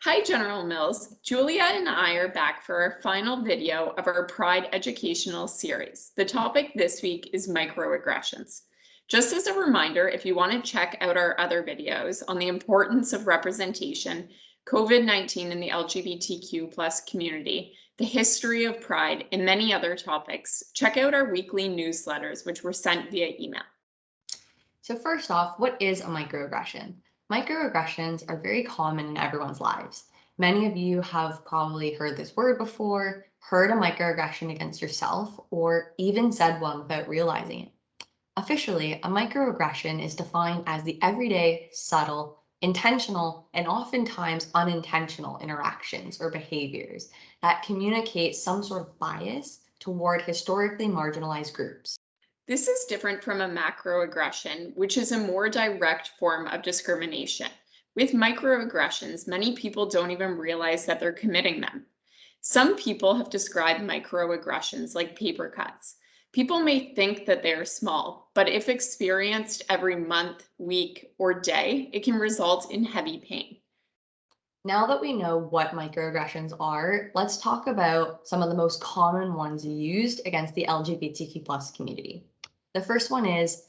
Hi, General Mills. Julia and I are back for our final video of our Pride educational series. The topic this week is microaggressions. Just as a reminder, if you want to check out our other videos on the importance of representation, COVID-19 in the LGBTQ plus community, the history of Pride, and many other topics, check out our weekly newsletters, which were sent via email. So first off, what is a microaggression? Microaggressions are very common in everyone's lives. Many of you have probably heard this word before, heard a microaggression against yourself, or even said one without realizing it. Officially, a microaggression is defined as the everyday, subtle, intentional, and oftentimes unintentional interactions or behaviors that communicate some sort of bias toward historically marginalized groups. This is different from a macroaggression, which is a more direct form of discrimination. With microaggressions, many people don't even realize that they're committing them. Some people have described microaggressions like paper cuts. People may think that they are small, but if experienced every month, week, or day, it can result in heavy pain. Now that we know what microaggressions are, let's talk about some of the most common ones used against the LGBTQ plus community. The first one is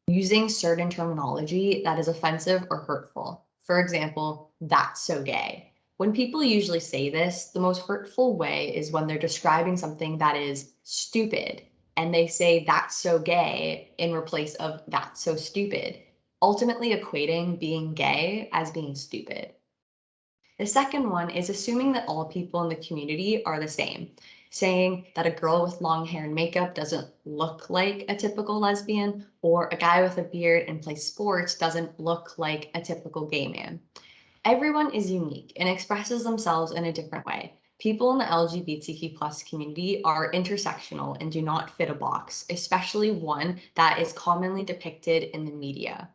using certain terminology that is offensive or hurtful. For example, that's so gay. When people usually say this, the most hurtful way is when they're describing something that is stupid and they say that's so gay in replace of that's so stupid, ultimately equating being gay as being stupid. The second one is assuming that all people in the community are the same, saying that a girl with long hair and makeup doesn't look like a typical lesbian, or a guy with a beard and plays sports doesn't look like a typical gay man. Everyone is unique and expresses themselves in a different way. People in the LGBTQ plus community are intersectional and do not fit a box, especially one that is commonly depicted in the media.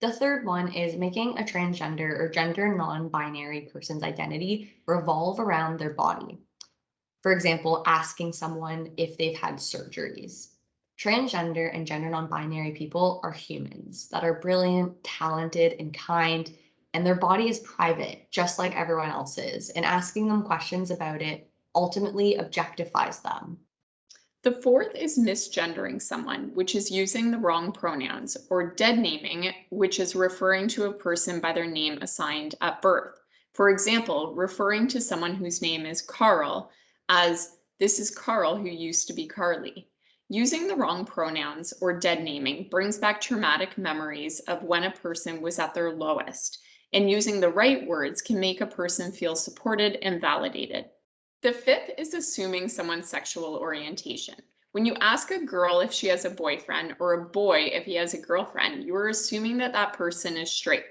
The third one is making a transgender or gender non-binary person's identity revolve around their body. For example, asking someone if they've had surgeries. Transgender and gender non-binary people are humans that are brilliant, talented, and kind, and their body is private, just like everyone else's, and asking them questions about it ultimately objectifies them. The fourth is misgendering someone, which is using the wrong pronouns, or dead naming, which is referring to a person by their name assigned at birth. For example, referring to someone whose name is Carl as this is Carl who used to be Carly. Using the wrong pronouns or dead naming brings back traumatic memories of when a person was at their lowest, and using the right words can make a person feel supported and validated. The fifth is assuming someone's sexual orientation. When you ask a girl if she has a boyfriend or a boy if he has a girlfriend, you are assuming that that person is straight.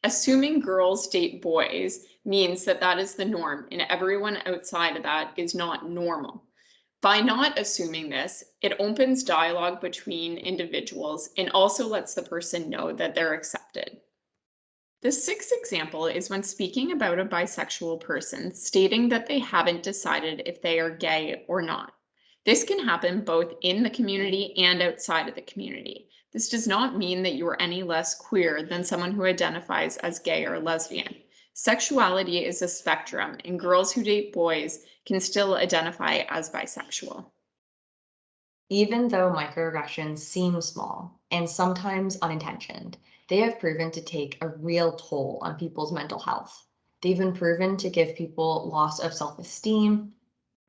Assuming girls date boys means that that is the norm and everyone outside of that is not normal. By not assuming this, it opens dialogue between individuals and also lets the person know that they're accepted. The sixth example is when speaking about a bisexual person, stating that they haven't decided if they are gay or not. This can happen both in the community and outside of the community. This does not mean that you are any less queer than someone who identifies as gay or lesbian. Sexuality is a spectrum, and girls who date boys can still identify as bisexual. Even though microaggressions seem small and sometimes unintentioned, they have proven to take a real toll on people's mental health. They've been proven to give people loss of self esteem,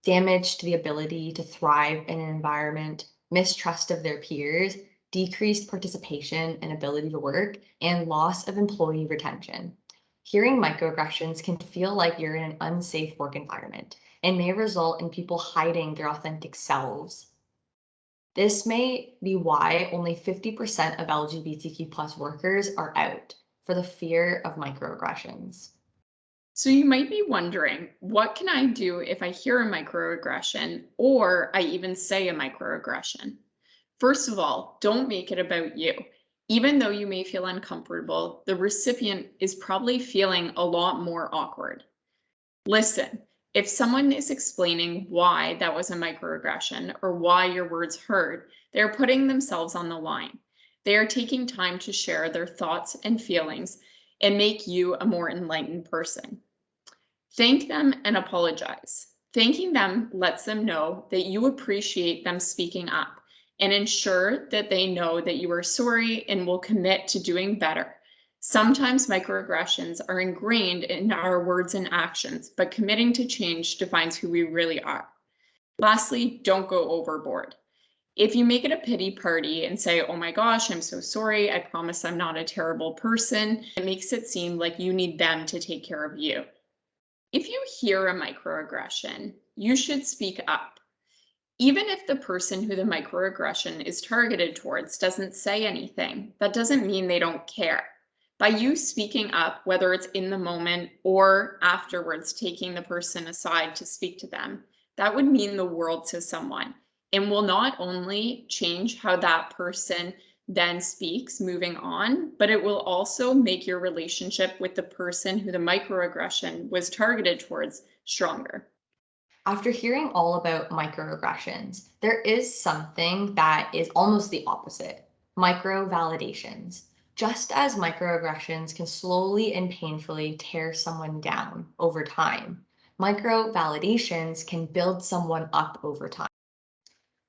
damage to the ability to thrive in an environment, mistrust of their peers, decreased participation and ability to work, and loss of employee retention. Hearing microaggressions can feel like you're in an unsafe work environment and may result in people hiding their authentic selves. This may be why only 50% of LGBTQ plus workers are out for the fear of microaggressions. So you might be wondering, what can I do if I hear a microaggression or I even say a microaggression? First of all, don't make it about you. Even though you may feel uncomfortable, the recipient is probably feeling a lot more awkward. Listen, if someone is explaining why that was a microaggression or why your words hurt, they are putting themselves on the line. They are taking time to share their thoughts and feelings and make you a more enlightened person. Thank them and apologize. Thanking them lets them know that you appreciate them speaking up and ensure that they know that you are sorry and will commit to doing better. Sometimes microaggressions are ingrained in our words and actions, but committing to change defines who we really are. Lastly, don't go overboard. If you make it a pity party and say, oh my gosh, I'm so sorry, I promise I'm not a terrible person, it makes it seem like you need them to take care of you. If you hear a microaggression, you should speak up. Even if the person who the microaggression is targeted towards doesn't say anything, that doesn't mean they don't care. By you speaking up, whether it's in the moment or afterwards, taking the person aside to speak to them, that would mean the world to someone and will not only change how that person then speaks moving on, but it will also make your relationship with the person who the microaggression was targeted towards stronger. After hearing all about microaggressions, there is something that is almost the opposite: micro validations. Just as microaggressions can slowly and painfully tear someone down over time, micro validations can build someone up over time.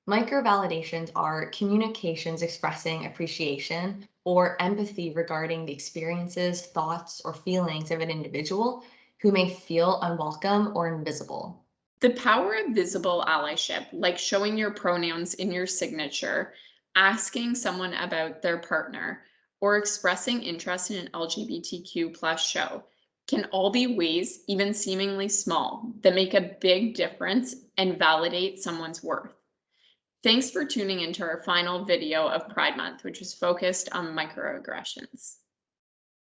Micro validations are communications expressing appreciation or empathy regarding the experiences, thoughts, or feelings of an individual who may feel unwelcome or invisible. The power of visible allyship, like showing your pronouns in your signature, asking someone about their partner, or expressing interest in an LGBTQ plus show, can all be ways, even seemingly small, that make a big difference and validate someone's worth. Thanks for tuning into our final video of Pride Month, which is focused on microaggressions.